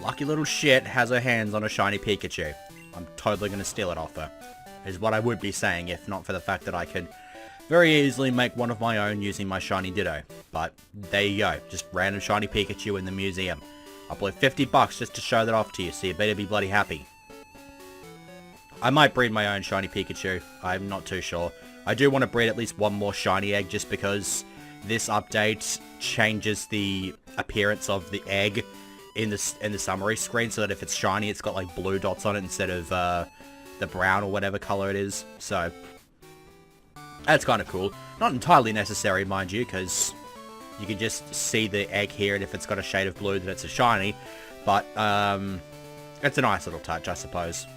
lucky little shit has her hands on a shiny Pikachu. I'm totally going to steal it off her. Is what I would be saying if not for the fact that I could very easily make one of my own using my shiny Ditto. But there you go. Just random shiny Pikachu in the museum. I'll pay $50 just to show that off to you, so you better be bloody happy. I might breed my own shiny Pikachu. I'm not too sure. I do want to breed at least one more shiny egg just because this update changes the appearance of the egg in the summary screen so that if it's shiny it's got like blue dots on it instead of the brown or whatever color it is. So that's kind of cool. Not entirely necessary, mind you, because you can just see the egg here, and if it's got a shade of blue then it's a shiny. But it's a nice little touch, I suppose.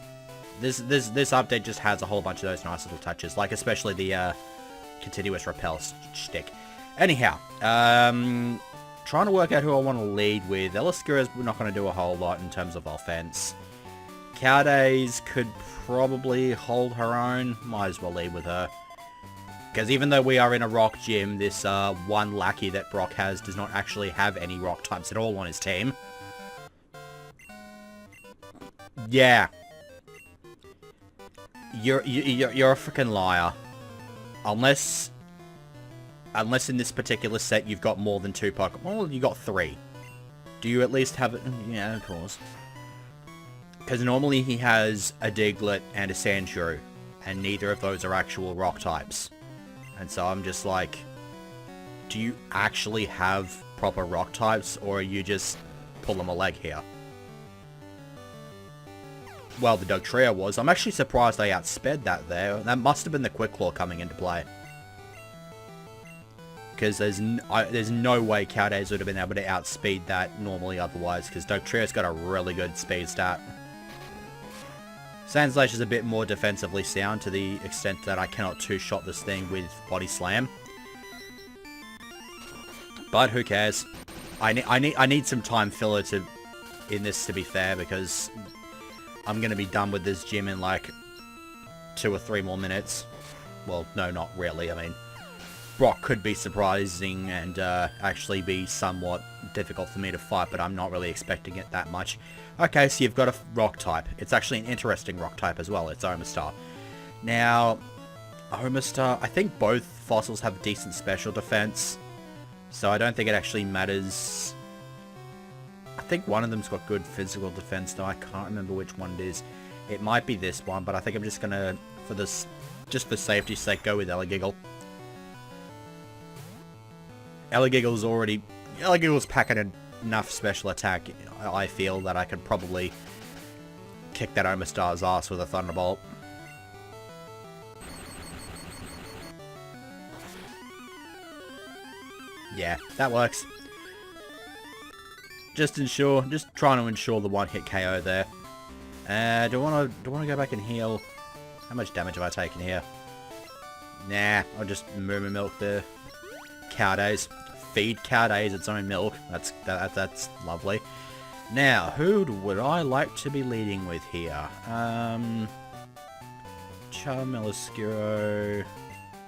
This update just has a whole bunch of those nice little touches, like especially the continuous repel stick. Anyhow, trying to work out who I want to lead with. Eliscura's not going to do a whole lot in terms of offense. Cowdays could probably hold her own. Might as well lead with her. Because even though we are in a rock gym, this one lackey that Brock has does not actually have any rock types at all on his team. Yeah. You're a freaking liar. Unless in this particular set you've got more than 2 Pokemon. Well, you got 3. Do you at least have it? Yeah, of course. Because normally he has a Diglett and a Sandshrew, and neither of those are actual rock types. And so I'm just like, do you actually have proper rock types, or are you just pulling a leg here? Well, the Dugtrio was. I'm actually surprised they outsped that there. That must have been the Quick Claw coming into play. Because there's no way Cowdays would have been able to outspeed that normally otherwise, because Dugtrio's got a really good speed stat. Sandslash is a bit more defensively sound to the extent that I cannot two-shot this thing with Body Slam. But who cares? I need some time filler in this, to be fair, because I'm going to be done with this gym in like 2 or 3 more minutes. Well, no, not really. I mean, Brock could be surprising and actually be somewhat difficult for me to fight, but I'm not really expecting it that much. Okay, so you've got a rock type. It's actually an interesting rock type as well. It's Omastar. Now, Omastar, I think both fossils have decent special defense, so I don't think it actually matters. I think one of them's got good physical defense, though I can't remember which one it is. It might be this one, but I think I'm just gonna, just for safety's sake, go with Eligiggle. Eligiggle's packing enough special attack, I feel, that I could probably kick that Omastar's ass with a Thunderbolt. Yeah, that works. Just trying to ensure the one-hit KO there. Do I want to go back and heal? How much damage have I taken here? Nah, I'll just Moo Milk the Cowdays. Feed Cowdays its own milk. That's lovely. Now, who would I like to be leading with here? Charmeleoscuro.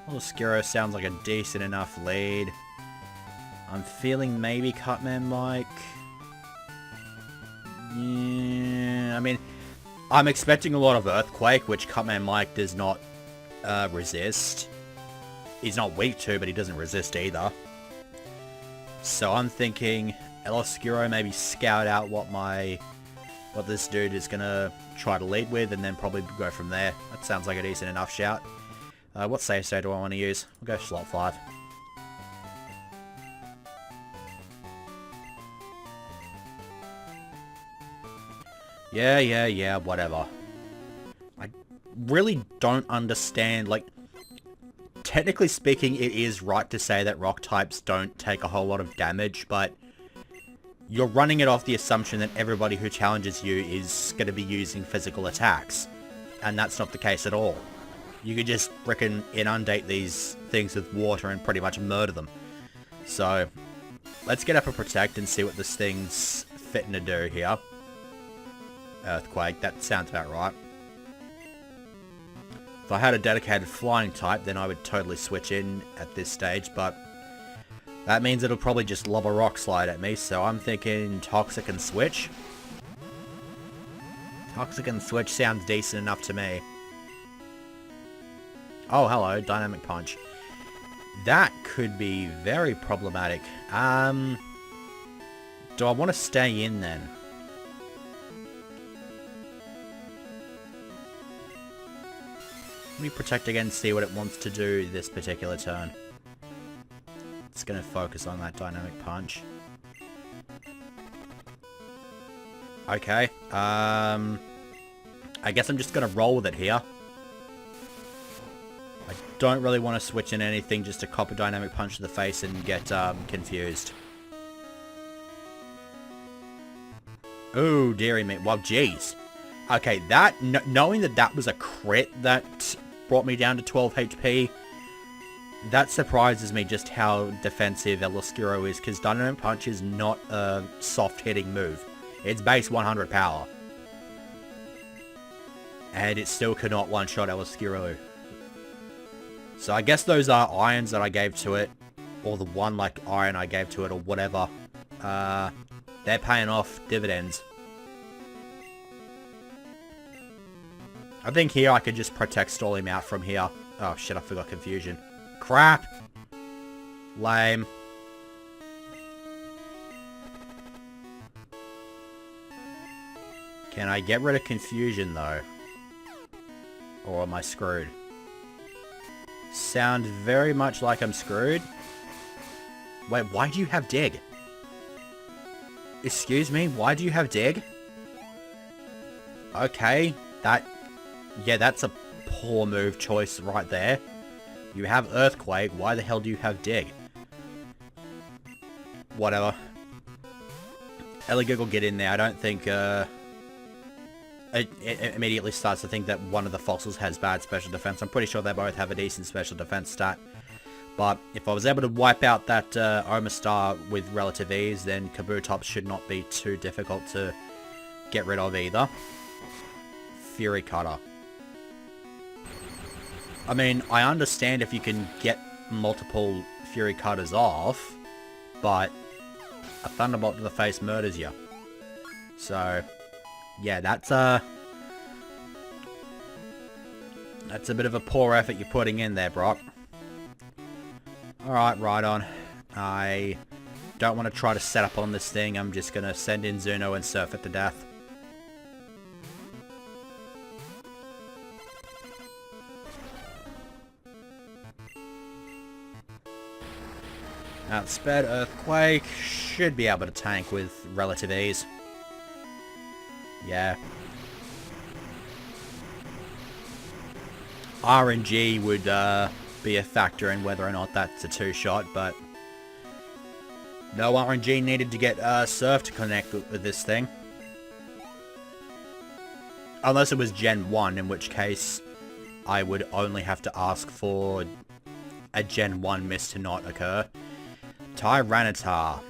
Meliscuro sounds like a decent enough lead. I'm feeling maybe Cutman Mike. Yeah, I mean, I'm expecting a lot of Earthquake, which Cutman Mike does not resist. He's not weak to, but he doesn't resist either. So I'm thinking Eliscuro, maybe scout out what this dude is gonna try to lead with, and then probably go from there. That sounds like a decent enough shout. What save state do I want to use? We'll go slot 5. Yeah, whatever. I really don't understand, like, technically speaking, it is right to say that rock types don't take a whole lot of damage, but you're running it off the assumption that everybody who challenges you is going to be using physical attacks, and that's not the case at all. You could just frickin' inundate these things with water and pretty much murder them. So, let's get up and protect and see what this thing's fitting to do here. Earthquake, that sounds about right. If I had a dedicated flying type, then I would totally switch in at this stage, but that means it'll probably just lob a rock slide at me, so I'm thinking Toxic and Switch. Oxygen Switch sounds decent enough to me. Oh, hello, Dynamic Punch. That could be very problematic. Do I want to stay in then? Let me protect again, see what it wants to do this particular turn. It's going to focus on that Dynamic Punch. Okay, I guess I'm just going to roll with it here. I don't really want to switch in anything just to cop a Dynamic Punch to the face and get confused. Oh, dearie me. Well, jeez. Okay, that, knowing that that was a crit that brought me down to 12 HP, that surprises me just how defensive El Oscuro is, because Dynamic Punch is not a soft-hitting move. It's base 100 power. And it still cannot one-shot El Oscuro. So I guess those are irons that I gave to it, or the one like iron I gave to it, or whatever. They're paying off dividends. I think here I could just protect stall him out from here. Oh shit, I forgot Confusion. Crap! Lame. Can I get rid of Confusion though? Or am I screwed? Sound very much like I'm screwed. Wait, why do you have Dig? Excuse me, why do you have Dig? Okay, yeah, that's a poor move choice right there. You have Earthquake, why the hell do you have Dig? Whatever. Eligig will get in there, I don't think, it immediately starts to think that one of the fossils has bad special defense. I'm pretty sure they both have a decent special defense stat. But if I was able to wipe out that Omastar with relative ease, then Kabutops should not be too difficult to get rid of either. Fury Cutter. I mean, I understand if you can get multiple Fury Cutters off, but a Thunderbolt to the face murders you. So, yeah, that's a bit of a poor effort you're putting in there, Brock. Alright, right on. I don't want to try to set up on this thing. I'm just going to send in Zuno and surf it to death. Outsped Earthquake. Should be able to tank with relative ease. Yeah. RNG would be a factor in whether or not that's a two-shot, but no RNG needed to get Surf to connect with this thing. Unless it was Gen 1, in which case I would only have to ask for a Gen 1 miss to not occur. Tyranitar.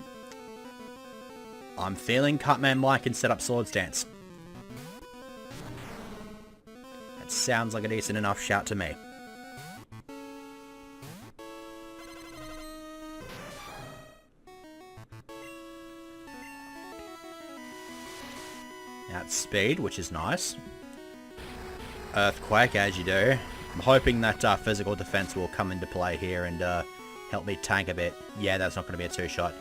I'm feeling Cutman-like and set up Sword Stance. That sounds like a decent enough shout to me. Outspeed, which is nice. Earthquake, as you do. I'm hoping that physical defense will come into play here and help me tank a bit. Yeah, that's not going to be a two-shot.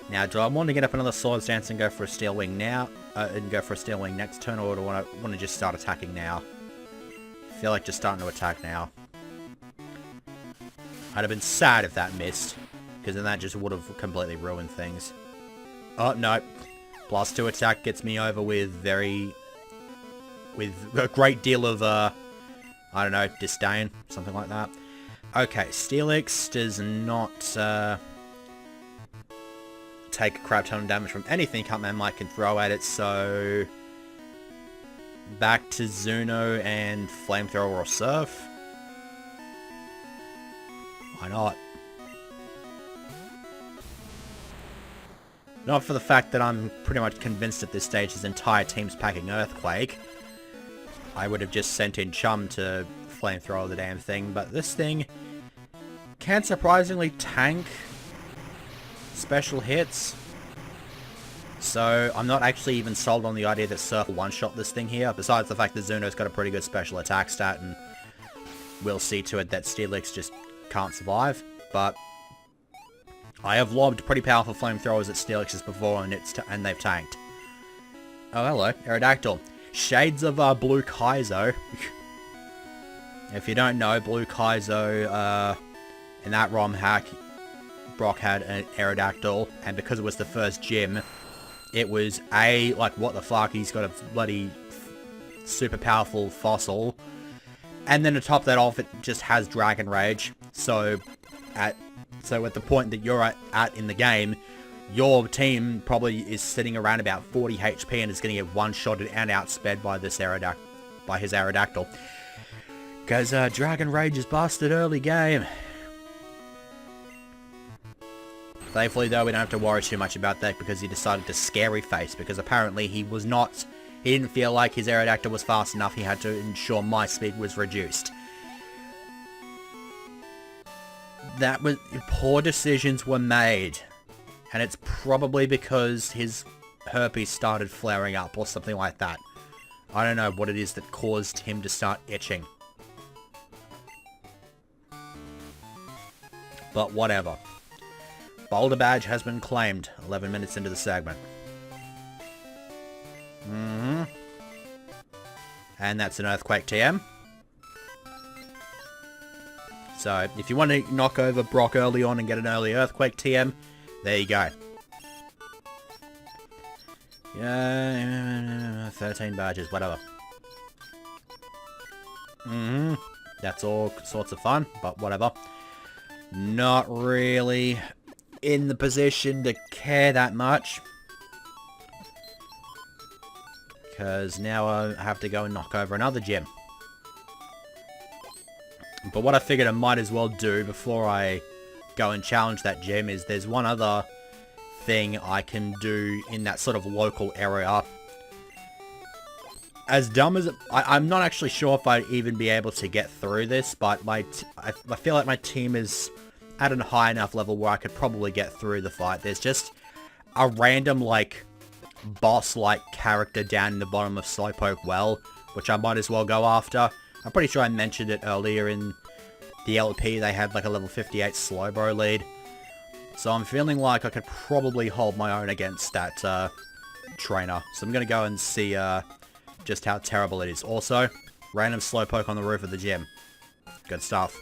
Now, do I want to get up another Sword Stance and go for a Steel Wing now? And go for a Steel Wing next turn, or do I want to just start attacking now? I feel like just starting to attack now. I'd have been sad if that missed, because then that just would have completely ruined things. Oh, no. +2 attack gets me over with with a great deal of, I don't know, disdain, something like that. Okay, Steelix does not take a crap ton of damage from anything Cutman-like can throw at it, so back to Zuno and Flamethrower or Surf. Why not? Not for the fact that I'm pretty much convinced at this stage his entire team's packing Earthquake. I would have just sent in Chum to Flamethrower the damn thing, but this thing can surprisingly tank special hits. So I'm not actually even sold on the idea that Surf will one-shot this thing here, besides the fact that Zuno's got a pretty good special attack stat, and we'll see to it that Steelix just can't survive. But I have lobbed pretty powerful flamethrowers at Steelix's before, and they've tanked. Oh, hello, Aerodactyl. Shades of Blue Kaizo. If you don't know, Blue Kaizo, in that ROM hack, Brock had an Aerodactyl, and because it was the first gym, it was like, what the fuck, he's got a bloody super powerful fossil, and then to top that off, it just has Dragon Rage, so at the point that you're at in the game, your team probably is sitting around about 40 HP and is going to get one-shotted and outsped by his Aerodactyl. Because Dragon Rage is busted early game. Thankfully though, we don't have to worry too much about that because he decided to scary face, because apparently he didn't feel like his Aerodactyl was fast enough. He had to ensure my speed was reduced. Poor decisions were made. And it's probably because his herpes started flaring up or something like that. I don't know what it is that caused him to start itching. But whatever. Boulder badge has been claimed 11 minutes into the segment. And that's an Earthquake TM. So, if you want to knock over Brock early on and get an early Earthquake TM, there you go. Yeah, 13 badges, whatever. That's all sorts of fun, but whatever. Not really in the position to care that much. Because now I have to go and knock over another gym. But what I figured I might as well do before I go and challenge that gym is there's one other thing I can do in that sort of local area. As dumb as I'm not actually sure if I'd even be able to get through this, but I feel like my team is at a high enough level where I could probably get through the fight. There's just a random, like, boss-like character down in the bottom of Slowpoke Well, which I might as well go after. I'm pretty sure I mentioned it earlier in the LP. They had like a level 58 Slowbro lead. So I'm feeling like I could probably hold my own against that trainer. So I'm going to go and see just how terrible it is. Also, random Slowpoke on the roof of the gym. Good stuff.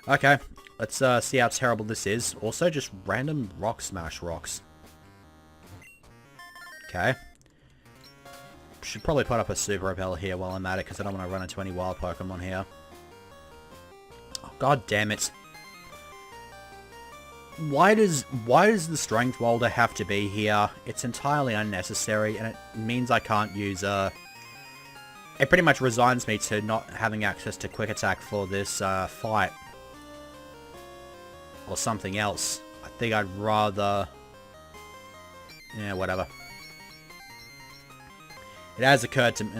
Okay, let's see how terrible this is. Also, just random Rock Smash rocks. Okay. Should probably put up a Super Repel here while I'm at it, because I don't want to run into any wild Pokemon here. Oh, god damn it. Why does the Strength Boulder have to be here? It's entirely unnecessary, and it means I can't use it pretty much resigns me to not having access to Quick Attack for this fight. Or something else. I think I'd rather... yeah, whatever. It has occurred to me...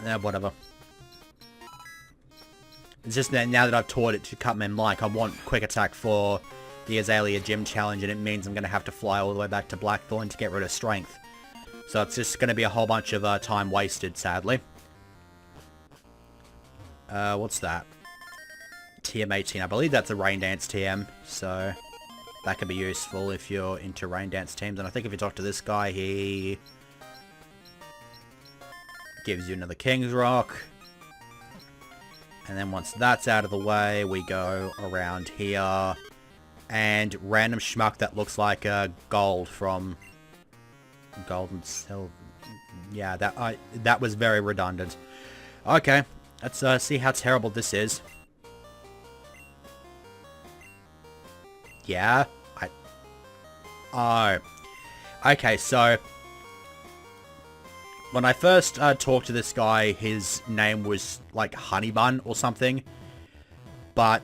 yeah, whatever. It's just that now that I've taught it to cut my mic, I want Quick Attack for the Azalea Gym Challenge, and it means I'm going to have to fly all the way back to Blackthorn to get rid of Strength. So it's just going to be a whole bunch of time wasted, sadly. What's that? TM18. I believe that's a Rain Dance TM, so... that could be useful if you're into Rain Dance teams. And I think if you talk to this guy, he gives you another King's Rock. And then once that's out of the way, we go around here. And random schmuck that looks like gold from Gold and Silver. Yeah, that was very redundant. Okay, let's see how terrible this is. Yeah, oh. Okay, so... when I first talked to this guy, his name was, like, Honeybun or something. But...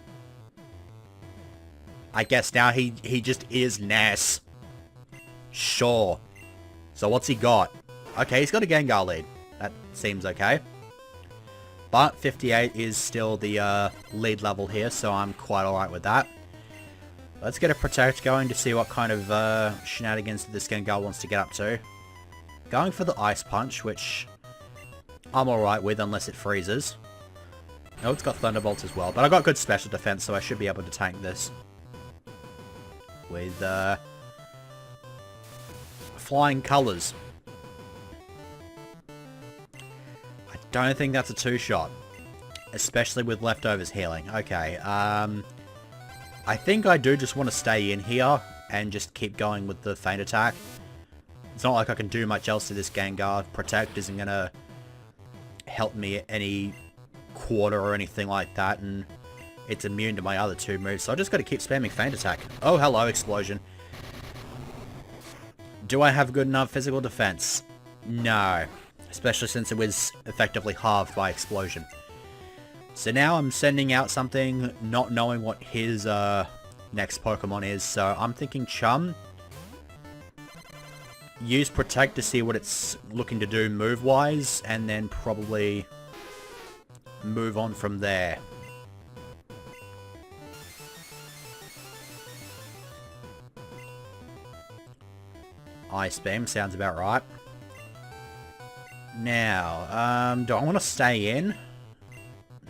I guess now he just is Ness. Sure. So what's he got? Okay, he's got a Gengar lead. That seems okay. But 58 is still the lead level here, so I'm quite alright with that. Let's get a Protect going to see what kind of shenanigans this Gengar wants to get up to. Going for the Ice Punch, which I'm alright with unless it freezes. Oh, it's got Thunderbolt as well, but I got good special defense, so I should be able to tank this. With Flying Colors. I don't think that's a two-shot. Especially with Leftovers healing. Okay, I think I do just want to stay in here and just keep going with the Feint Attack. It's not like I can do much else to this Gengar. Protect isn't going to help me any quarter or anything like that, and it's immune to my other two moves, so I just got to keep spamming Feint Attack. Oh, hello, Explosion. Do I have good enough physical defense? No. Especially since it was effectively halved by Explosion. So now I'm sending out something, not knowing what his next Pokemon is, so I'm thinking Chum. Use Protect to see what it's looking to do move-wise, and then probably move on from there. Ice Beam sounds about right. Now, do I want to stay in?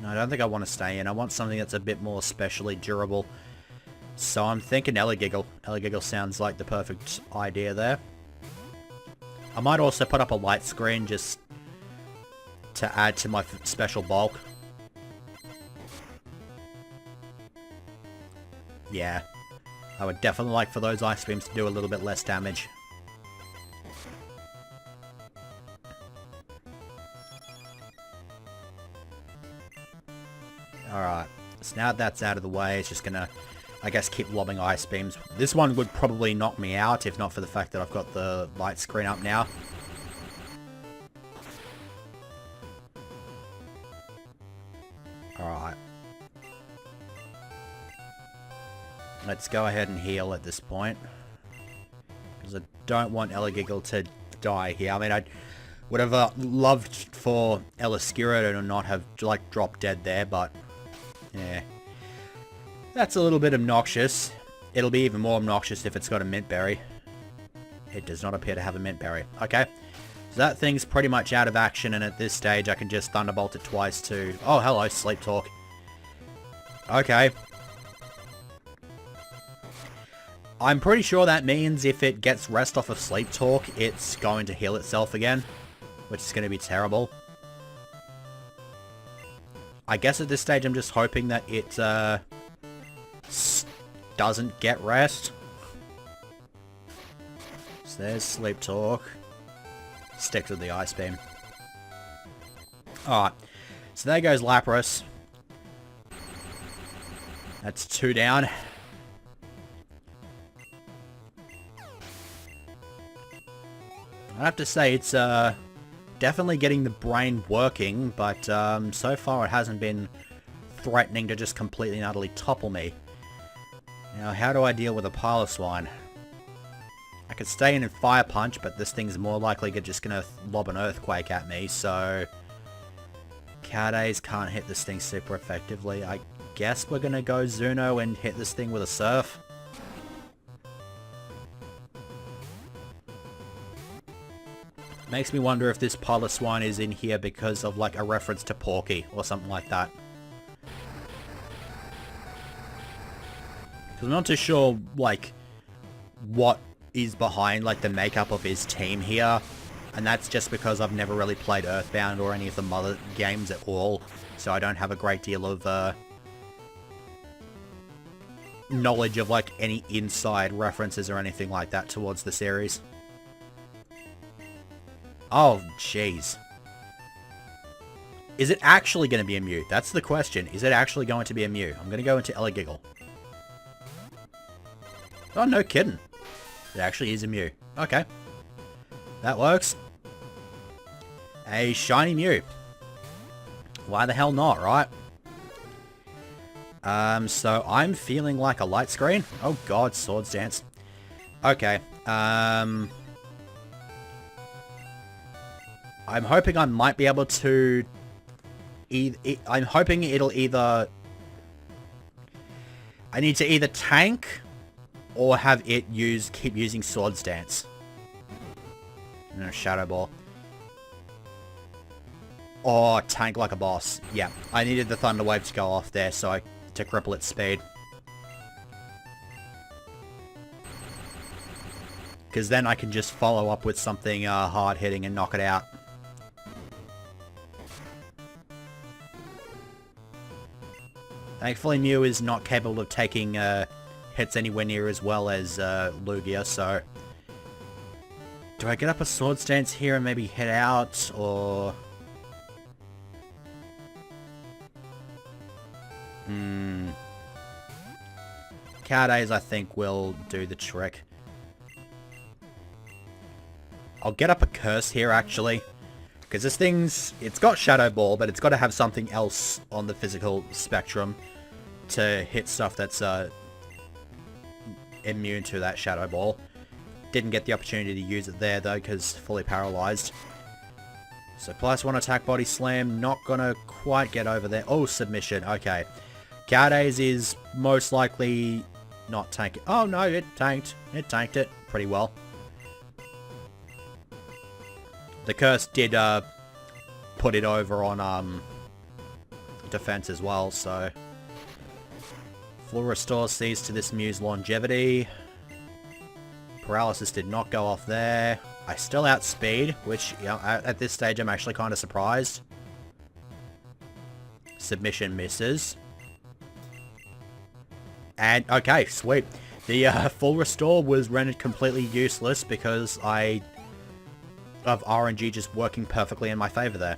No, I don't think I want to stay in. I want something that's a bit more specially durable. So I'm thinking Elegiggle. Elegiggle sounds like the perfect idea there. I might also put up a light screen just to add to my special bulk. Yeah. I would definitely like for those Ice Beams to do a little bit less damage. Alright, so now that's out of the way, it's just gonna, I guess, keep lobbing Ice Beams. This one would probably knock me out, if not for the fact that I've got the light screen up now. Alright. Let's go ahead and heal at this point. Because I don't want Elegiggle to die here. I mean, I would have loved for Eliscura to not have, like, dropped dead there, but yeah. That's a little bit obnoxious. It'll be even more obnoxious if it's got a Mint Berry. It does not appear to have a Mint Berry. Okay. So that thing's pretty much out of action, and at this stage I can just Thunderbolt it twice to... Oh, hello, Sleep Talk. Okay. I'm pretty sure that means if it gets rest off of Sleep Talk, it's going to heal itself again, which is going to be terrible. I guess at this stage I'm just hoping that it doesn't get rest. So there's Sleep Talk. Stick with the Ice Beam. Alright, so there goes Lapras. That's 2 down. I have to say it's definitely getting the brain working, but so far it hasn't been threatening to just completely and utterly topple me. Now, how do I deal with a Piloswine? I could stay in and Fire Punch, but this thing's more likely just going to lob an Earthquake at me, so... Cadaze can't hit this thing super effectively. I guess we're going to go Zuno and hit this thing with a Surf. Makes me wonder if this Piloswine is in here because of, like, a reference to Porky or something like that. Because I'm not too sure, like, what is behind, like, the makeup of his team here. And that's just because I've never really played Earthbound or any of the Mother games at all. So I don't have a great deal of, knowledge of, like, any inside references or anything like that towards the series. Oh, jeez. Is it actually going to be a Mew? That's the question. Is it actually going to be a Mew? I'm going to go into Elegiggle. Oh, no kidding. It actually is a Mew. Okay. That works. A shiny Mew. Why the hell not, right? So I'm feeling like a light screen. Oh god, Swords Dance. Okay, I'm hoping I might be able to... I'm hoping it'll either... I need to either tank or have it keep using Sword Stance. And a Shadow Ball. Or tank like a boss. Yeah, I needed the Thunder Wave to go off there to cripple its speed. Because then I can just follow up with something hard-hitting and knock it out. Thankfully, Mew is not capable of taking hits anywhere near as well as Lugia, so... Do I get up a Sword Stance here and maybe hit out, or... Cowdays, I think, will do the trick. I'll get up a Curse here, actually. Because this thing's... It's got Shadow Ball, but it's got to have something else on the physical spectrum to hit stuff that's immune to that Shadow Ball. Didn't get the opportunity to use it there, though, because fully paralyzed. So +1 attack body slam. Not gonna quite get over there. Oh, submission. Okay. Cowdays is most likely not tanking. Oh, no, it tanked. It tanked it pretty well. The Curse did put it over on defense as well, so... Full Restore sees to this Mew's longevity. Paralysis did not go off there. I still outspeed, which, you know, at this stage I'm actually kind of surprised. Submission misses. And, okay, sweet. The Full Restore was rendered completely useless because of RNG just working perfectly in my favor there.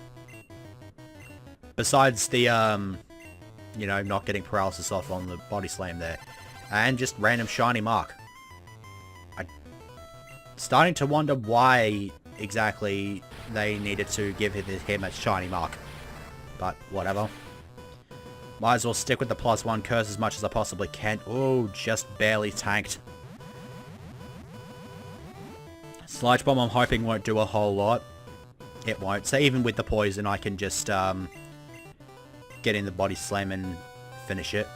Besides the, you know, not getting paralysis off on the body slam there. And just random shiny mark. I'm starting to wonder why exactly they needed to give him a shiny mark. But, whatever. Might as well stick with the +1 curse as much as I possibly can. Oh, just barely tanked. Sludge Bomb I'm hoping won't do a whole lot. It won't. So even with the poison I can just get in the body slam and finish it.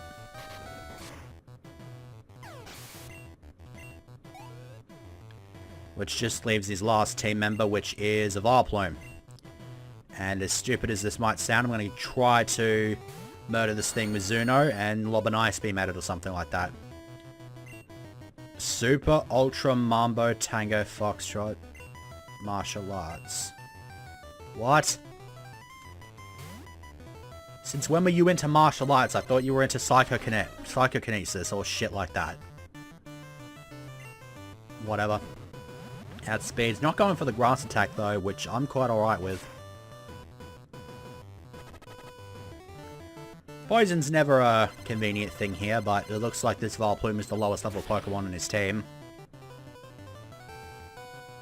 Which just leaves his last team member, which is a Vileplume. And as stupid as this might sound, I'm going to try to murder this thing with Zuno and lob an Ice Beam at it or something like that. Super Ultra Mambo Tango Foxtrot Martial Arts. What? Since when were you into martial arts? I thought you were into psychokinesis or shit like that. Whatever. Outspeed's not going for the grass attack though, which I'm quite alright with. Poison's never a convenient thing here, but it looks like this Vileplume is the lowest level Pokemon in his team.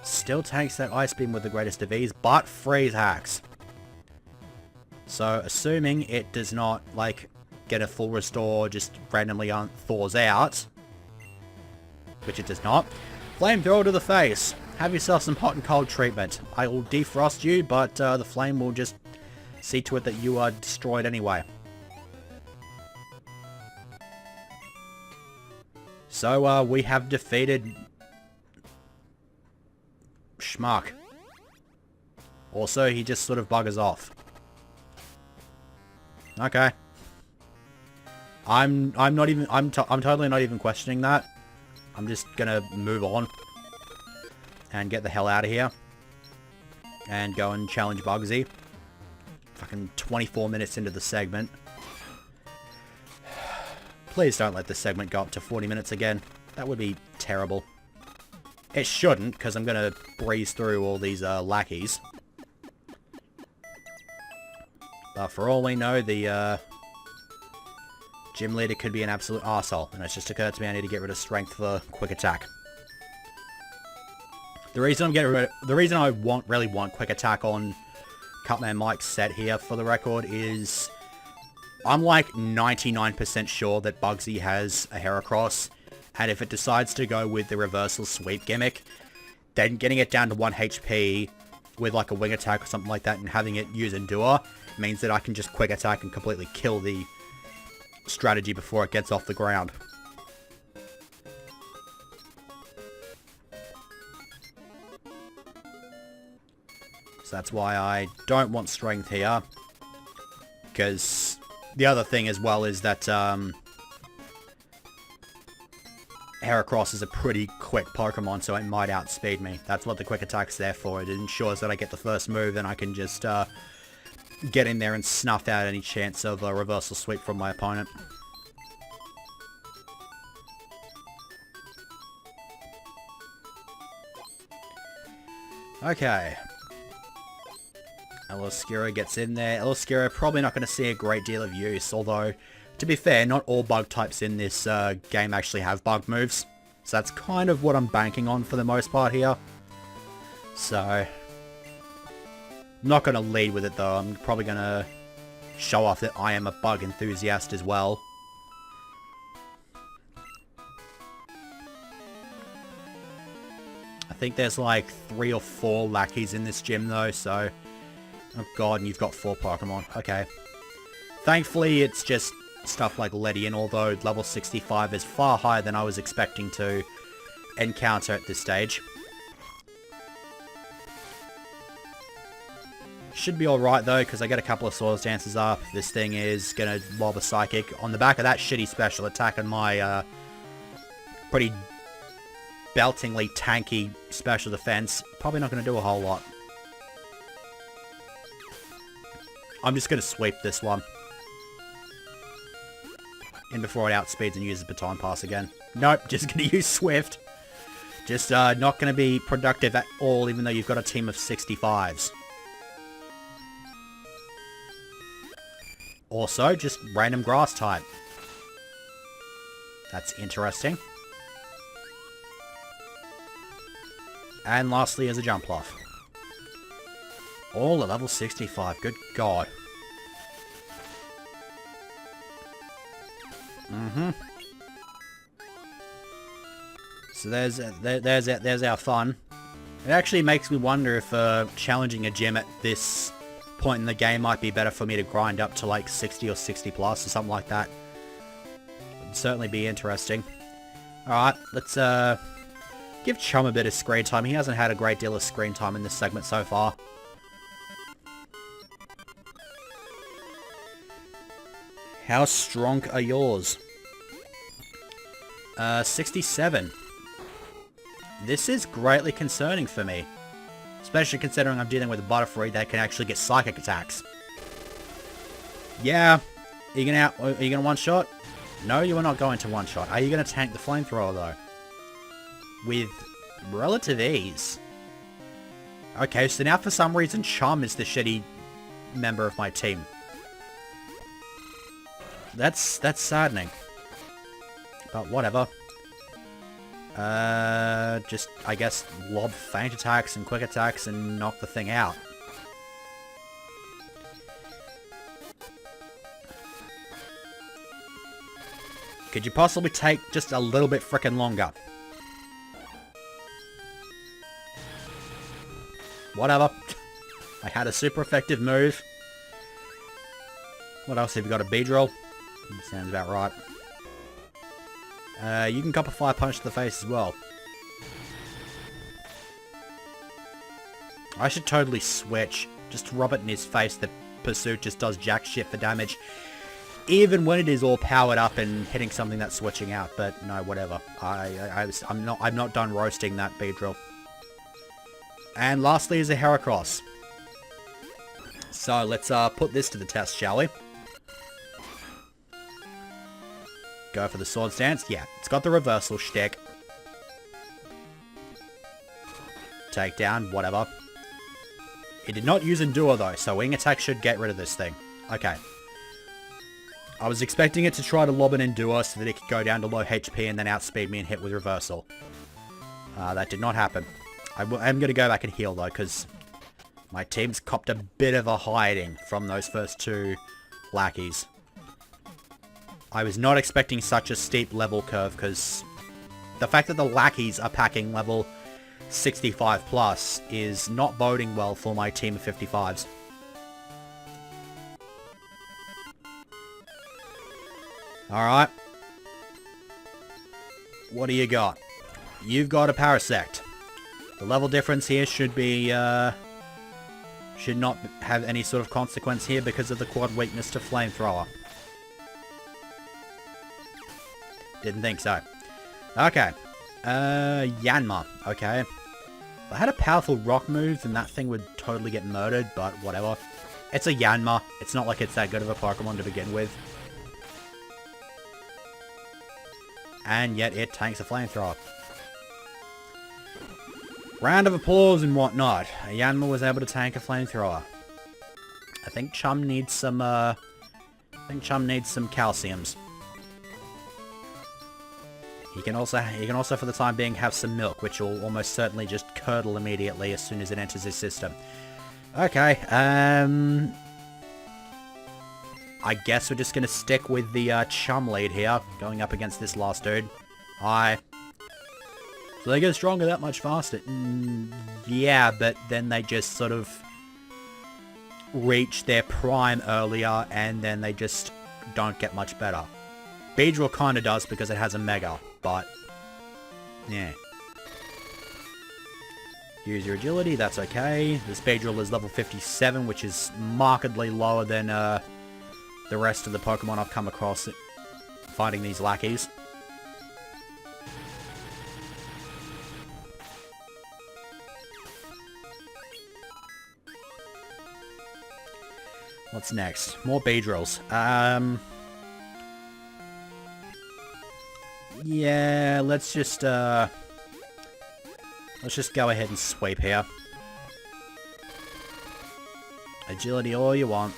Still takes that Ice Beam with the greatest of ease, but Freeze Hacks. So, assuming it does not, like, get a full restore, just randomly thaws out, which it does not. Flamethrower to the face. Have yourself some hot and cold treatment. I will defrost you, but the flame will just see to it that you are destroyed anyway. So, we have defeated Schmuck. Also, he just sort of buggers off. Okay. I'm totally not even questioning that. I'm just gonna move on and get the hell out of here and go and challenge Bugsy. Fucking 24 minutes into the segment. Please don't let this segment go up to 40 minutes again. That would be terrible. It shouldn't, because I'm gonna breeze through all these lackeys. But for all we know, the gym leader could be an absolute arsehole. And it's just occurred to me I need to get rid of strength for quick attack. The reason I really want quick attack on Cutman Mike's set here, for the record, is I'm like 99% sure that Bugsy has a Heracross, and if it decides to go with the reversal sweep gimmick, then getting it down to 1 HP with like a wing attack or something like that and having it use Endure means that I can just quick attack and completely kill the strategy before it gets off the ground. So that's why I don't want strength here. Because the other thing as well is that Heracross is a pretty quick Pokemon, so it might outspeed me. That's what the quick attack's there for. It ensures that I get the first move and I can just get in there and snuff out any chance of a reversal sweep from my opponent. Okay. Eloskira gets in there. Eloskira probably not going to see a great deal of use, although, to be fair, not all bug types in this game actually have bug moves. So that's kind of what I'm banking on for the most part here. So, I'm not going to lead with it though. I'm probably going to show off that I am a bug enthusiast as well. I think there's like 3 or 4 lackeys in this gym though, so... Oh god, and you've got 4 Pokemon. Okay. Thankfully, it's just stuff like Ledian, although level 65 is far higher than I was expecting to encounter at this stage. Should be alright though, because I get a couple of Swords Dances up. This thing is going to lob a Psychic on the back of that shitty special attack and my pretty beltingly tanky special defense. Probably not going to do a whole lot. I'm just going to sweep this one. In before it outspeeds and uses Baton Pass again. Nope, just going to use Swift. Just not going to be productive at all, even though you've got a team of 65s. Also, just random grass type. That's interesting. And lastly is a Jumpluff. All at level 65, good god. So there's our fun. It actually makes me wonder if challenging a gym at this point in the game might be better for me to grind up to like 60 or 60 plus or something like that. Would certainly be interesting. Alright, let's give Chum a bit of screen time. He hasn't had a great deal of screen time in this segment so far. How strong are yours? 67. This is greatly concerning for me. Especially considering I'm dealing with a Butterfree that can actually get psychic attacks. Yeah. Are you gonna one-shot? No, you are not going to one-shot. Are you gonna tank the flamethrower though? With relative ease. Okay, so now for some reason Chum is the shitty member of my team. That's saddening. But whatever. Just, I guess, lob feint attacks and quick attacks and knock the thing out. Could you possibly take just a little bit frickin' longer? Whatever. I had a super effective move. What else have you got? A Beedrill? Sounds about right. You can cop a Fire Punch to the face as well. I should totally switch. Just rub it in his face. The Pursuit just does jack shit for damage. Even when it is all powered up and hitting something that's switching out. But no, whatever. I'm not done roasting that Beedrill. And lastly is a Heracross. So let's put this to the test, shall we? Go for the Swords Dance. Yeah, it's got the reversal shtick. Take down, whatever. It did not use Endure though, so Wing Attack should get rid of this thing. Okay. I was expecting it to try to lob an Endure so that it could go down to low HP and then outspeed me and hit with reversal. That did not happen. I'm going to go back and heal though, because my team's copped a bit of a hiding from those first 2 lackeys. I was not expecting such a steep level curve, because the fact that the lackeys are packing level 65 plus is not boding well for my team of 55s. Alright. What do you got? You've got a Parasect. The level difference here should be should not have any sort of consequence here because of the quad weakness to Flamethrower. Didn't think so. Okay. Yanma. Okay. If I had a powerful rock move, then that thing would totally get murdered, but whatever. It's a Yanma. It's not like it's that good of a Pokemon to begin with. And yet it tanks a Flamethrower. Round of applause and whatnot. Yanma was able to tank a Flamethrower. I think Chum needs some, calciums. He can also, for the time being, have some milk, which will almost certainly just curdle immediately as soon as it enters his system. Okay, I guess we're just gonna stick with the, Chum lead here, going up against this last dude. Hi. So they get stronger that much faster? Yeah, but then they just sort of reach their prime earlier, and then they just don't get much better. Beedrill kinda does because it has a Mega, but yeah. Use your agility, that's okay. This Beedrill is level 57, which is markedly lower than the rest of the Pokemon I've come across fighting these lackeys. What's next? More Beedrills. Yeah, let's just go ahead and sweep here. Agility all you want.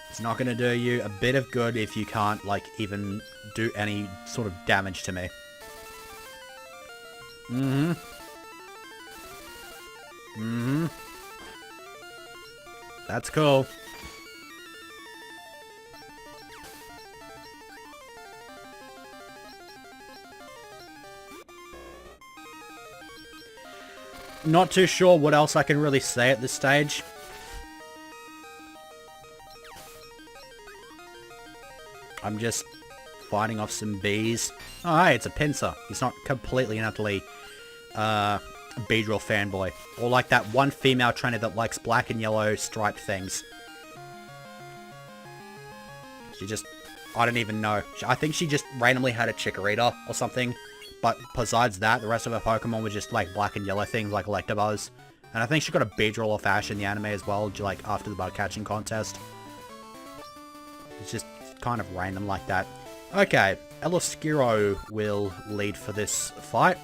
It's not gonna do you a bit of good if you can't, like, even do any sort of damage to me. That's cool. Not too sure what else I can really say at this stage. I'm just fighting off some bees. Oh, hey, it's a Pinsir. He's not completely and utterly Beedrill fanboy. Or like that one female trainer that likes black and yellow striped things. She just... I don't even know. I think she just randomly had a Chikorita or something. But besides that, the rest of her Pokemon were just like black and yellow things like Electabuzz. And I think she got a Beedrill off Ash in the anime as well, like after the bug catching contest. It's just kind of random like that. Okay, Eloskiro will lead for this fight.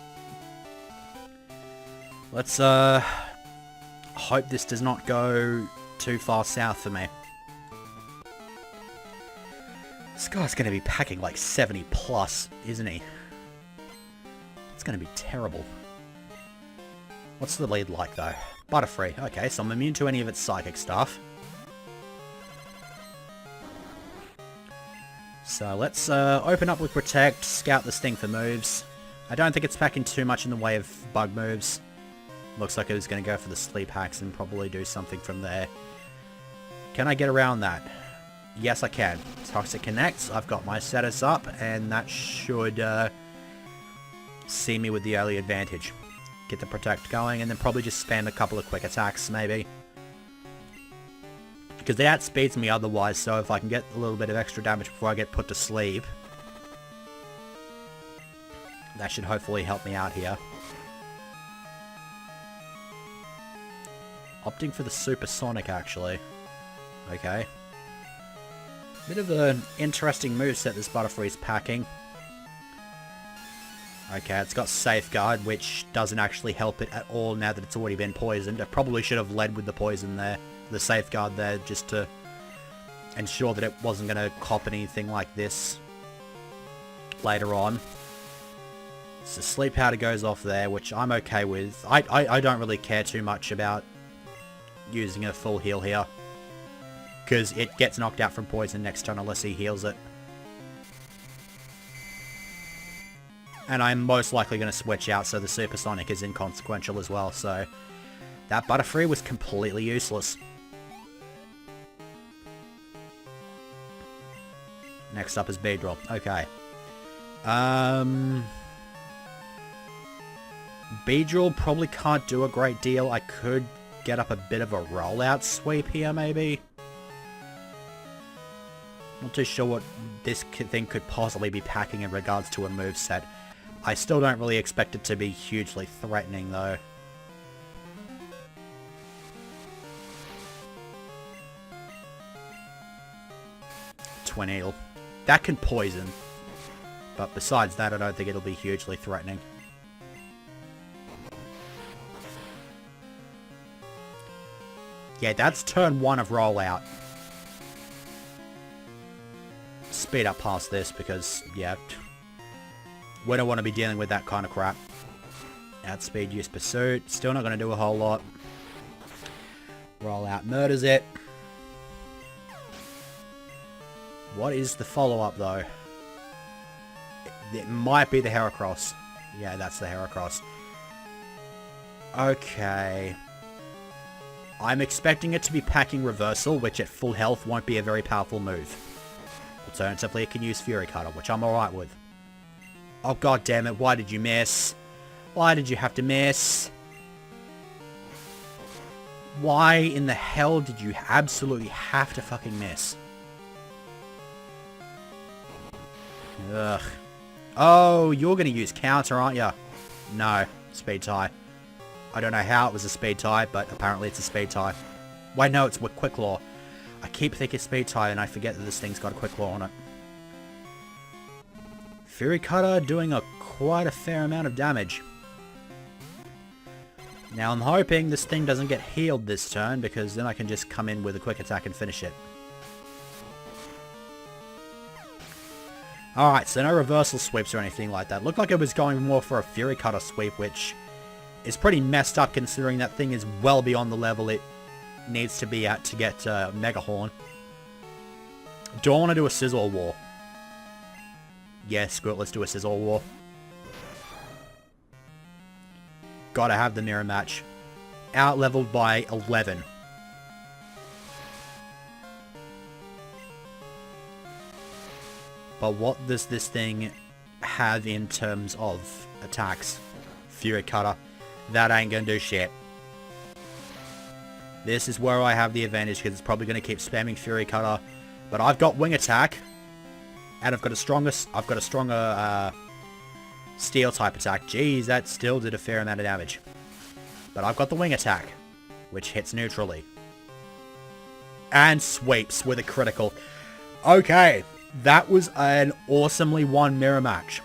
Let's hope this does not go too far south for me. This guy's going to be packing like 70 plus, isn't he? It's going to be terrible. What's the lead like though? Butterfree. Okay, so I'm immune to any of its psychic stuff. So let's open up with Protect, scout this thing for moves. I don't think it's packing too much in the way of bug moves. Looks like it was going to go for the sleep hacks and probably do something from there. Can I get around that? Yes, I can. Toxic connects. I've got my status up, and that should see me with the early advantage. Get the Protect going, and then probably just spam a couple of quick attacks, maybe. Because they outspeeds me otherwise, so if I can get a little bit of extra damage before I get put to sleep, that should hopefully help me out here. Opting for the Supersonic, actually. Okay. Bit of an interesting moveset this Butterfree's packing. Okay, it's got Safeguard, which doesn't actually help it at all now that it's already been poisoned. I probably should have led with the poison there, the Safeguard there, just to ensure that it wasn't going to cop anything like this later on. So Sleep Powder goes off there, which I'm okay with. I don't really care too much about using a full heal here, because it gets knocked out from poison next turn unless he heals it. And I'm most likely going to switch out, so the Supersonic is inconsequential as well, so that Butterfree was completely useless. Next up is Beedrill. Okay. Beedrill probably can't do a great deal. I could get up a bit of a rollout sweep here, maybe? Not too sure what this thing could possibly be packing in regards to a moveset. I still don't really expect it to be hugely threatening, though. Twin Eel. That can poison. But besides that, I don't think it'll be hugely threatening. Yeah, that's turn 1 of rollout. Speed up past this because, yeah, we don't want to be dealing with that kind of crap. Outspeed, use pursuit. Still not going to do a whole lot. Rollout murders it. What is the follow-up, though? It might be the Heracross. Yeah, that's the Heracross. Okay. I'm expecting it to be packing Reversal, which at full health won't be a very powerful move. Alternatively, it can use Fury Cutter, which I'm alright with. Oh, god damn it, why did you miss? Why did you have to miss? Why in the hell did you absolutely have to fucking miss? Ugh. Oh, you're going to use counter, aren't you? No. Speed tie. I don't know how it was a speed tie, but apparently it's a speed tie. Wait, no, it's with Quick Claw. I keep thinking speed tie and I forget that this thing's got a Quick Claw on it. Fury Cutter doing quite a fair amount of damage. Now I'm hoping this thing doesn't get healed this turn, because then I can just come in with a quick attack and finish it. Alright, so no reversal sweeps or anything like that. Looked like it was going more for a Fury Cutter sweep, which is pretty messed up considering that thing is well beyond the level it needs to be at to get Mega Horn. Do I want to do a Scizor War? Yeah, screw it, let's do a Scizor War. Gotta have the mirror match. Out-leveled by 11. But what does this thing have in terms of attacks? Fury Cutter. That ain't gonna do shit. This is where I have the advantage because it's probably gonna keep spamming Fury Cutter. But I've got Wing Attack. And I've got a stronger Steel type attack. Jeez, that still did a fair amount of damage. But I've got the Wing Attack, which hits neutrally. And sweeps with a critical. Okay. That was an awesomely won mirror match.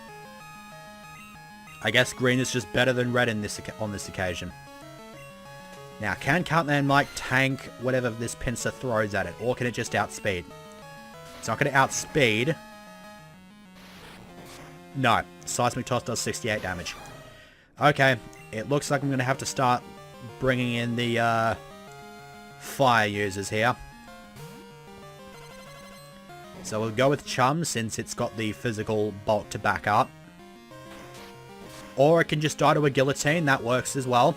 I guess green is just better than red on this occasion. Now, can Catman Mike tank whatever this pincer throws at it? Or can it just outspeed? It's not going to outspeed. No. Seismic Toss does 68 damage. Okay. It looks like I'm going to have to start bringing in the fire users here. So we'll go with Chum since it's got the physical bulk to back up. Or it can just die to a Guillotine. That works as well.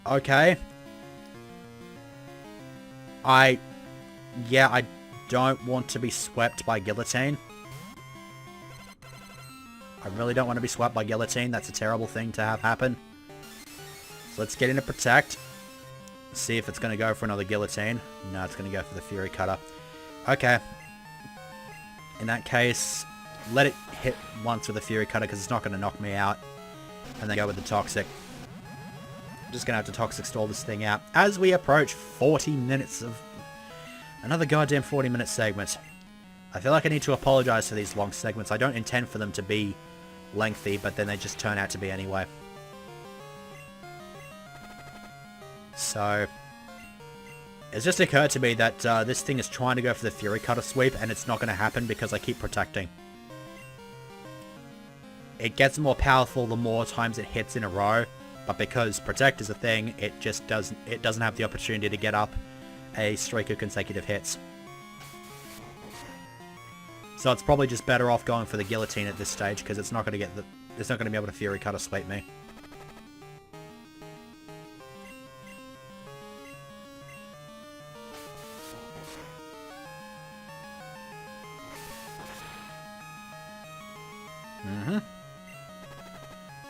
Okay. I don't want to be swept by Guillotine. I really don't want to be swept by Guillotine. That's a terrible thing to have happen. So let's get into Protect. See if it's going to go for another Guillotine. No, it's going to go for the Fury Cutter. Okay. In that case, let it hit once with the Fury Cutter because it's not going to knock me out. And then go with the Toxic. Just going to have to Toxic Stall this thing out. As we approach 40 minutes of... Another goddamn 40-minute segment. I feel like I need to apologize for these long segments. I don't intend for them to be lengthy, but then they just turn out to be anyway. So, it's just occurred to me that this thing is trying to go for the Fury Cutter sweep, and it's not going to happen because I keep protecting. It gets more powerful the more times it hits in a row, but because Protect is a thing, it just doesn't have the opportunity to get up a streak of consecutive hits. So it's probably just better off going for the Guillotine at this stage because it's not going to be able to Fury Cutter sweep me.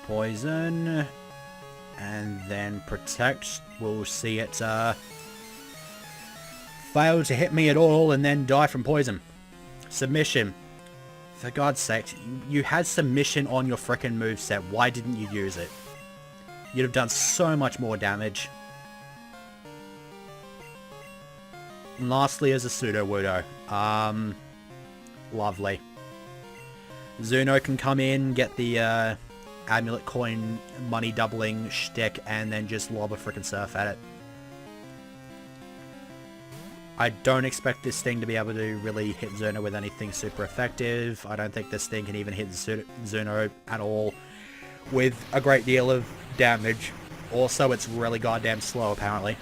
Poison. And then Protect, we'll see it fail to hit me at all and then die from poison. Submission. For God's sake, you had Submission on your frickin' moveset. Why didn't you use it? You'd have done so much more damage. And lastly, as a Pseudo-Wudo. Lovely. Zuno can come in, get the Amulet Coin money doubling shtick, and then just lob a frickin' Surf at it. I don't expect this thing to be able to really hit Zuno with anything super effective. I don't think this thing can even hit Zuno at all with a great deal of damage. Also, it's really goddamn slow, apparently.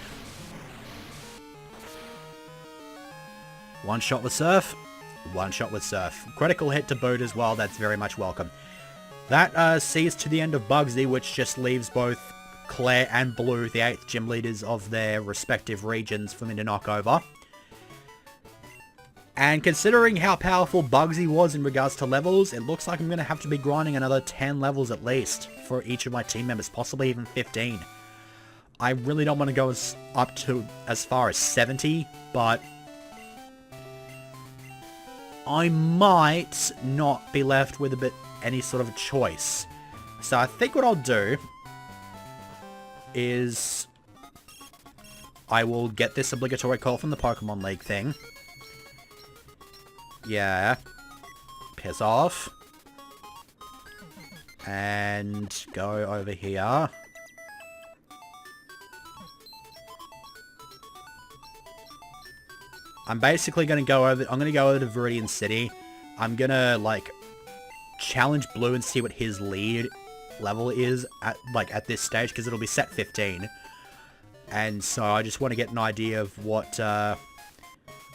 One shot with Surf. One shot with Surf. Critical hit to boot as well. That's very much welcome. That sees to the end of Bugsy, which just leaves both Claire and Blue, the 8th gym leaders of their respective regions, for me to knock over. And considering how powerful Bugsy was in regards to levels, it looks like I'm going to have to be grinding another 10 levels at least for each of my team members, possibly even 15. I really don't want to go up to as far as 70, but I might not be left with any sort of choice. So I think what I'll do is I will get this obligatory call from the Pokemon League thing. Yeah. Piss off. And go over here. I'm basically going to go over... I'm going to go over to Viridian City. I'm going to, like, challenge Blue and see what his lead level is at this stage, because it'll be set 15. And so I just want to get an idea of what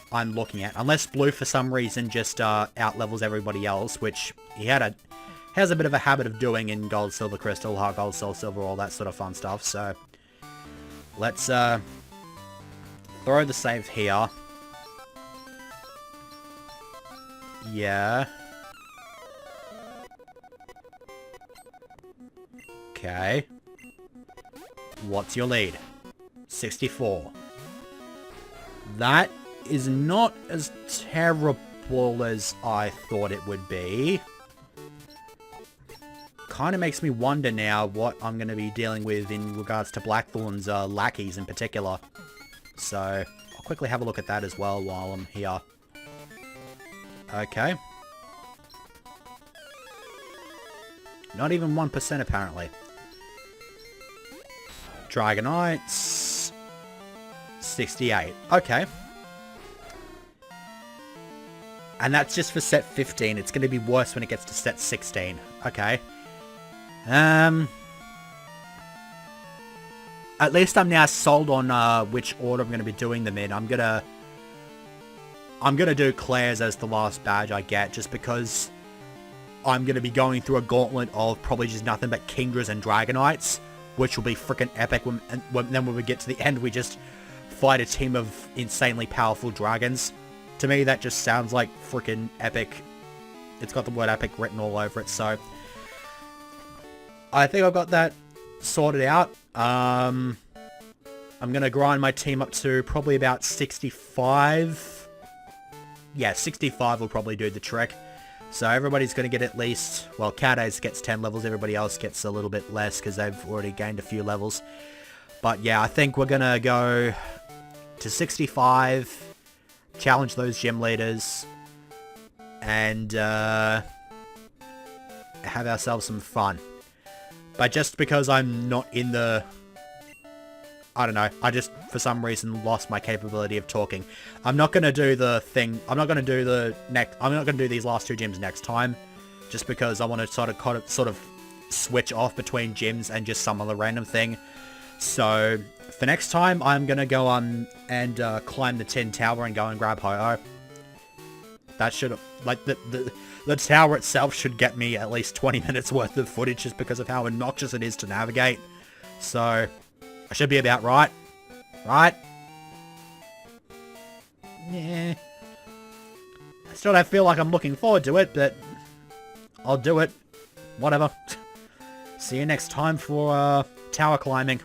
I'm looking at. Unless Blue, for some reason, just out-levels everybody else, which he has a bit of a habit of doing in Gold, Silver, Crystal, Heart Gold, Soul Silver, all that sort of fun stuff. So let's throw the save here. Yeah. Okay. What's your lead? 64. That is not as terrible as I thought it would be. Kind of makes me wonder now what I'm going to be dealing with in regards to Blackthorn's lackeys in particular. So, I'll quickly have a look at that as well while I'm here. Okay. Not even 1% apparently. Dragonites. 68. Okay. And that's just for set 15. It's going to be worse when it gets to set 16. Okay. At least I'm now sold on which order I'm going to be doing them in. I'm gonna do Claire's as the last badge I get, just because I'm going to be going through a gauntlet of probably just nothing but Kingdras and Dragonites, which will be freaking epic. Then when we get to the end, we just fight a team of insanely powerful dragons. To me, that just sounds like freaking epic. It's got the word epic written all over it, so I think I've got that sorted out. I'm going to grind my team up to probably about 65. Yeah, 65 will probably do the trick. So everybody's going to get at least... Well, Cadace gets 10 levels. Everybody else gets a little bit less because they've already gained a few levels. But yeah, I think we're going to go to 65... Challenge those gym leaders, and have ourselves some fun. But just because I'm not in the... I don't know, I just, for some reason, lost my capability of talking. I'm not going to do the thing... I'm not going to do the next... I'm not going to do these last two gyms next time, just because I want to sort of switch off between gyms and just some other random thing. So, for next time, I'm going to go on and climb the Tin Tower and go and grab Ho-Oh. That should, like, the tower itself should get me at least 20 minutes worth of footage just because of how obnoxious it is to navigate. So, I should be about right. Right? Yeah. I still don't feel like I'm looking forward to it, but I'll do it. Whatever. see you next time for tower climbing.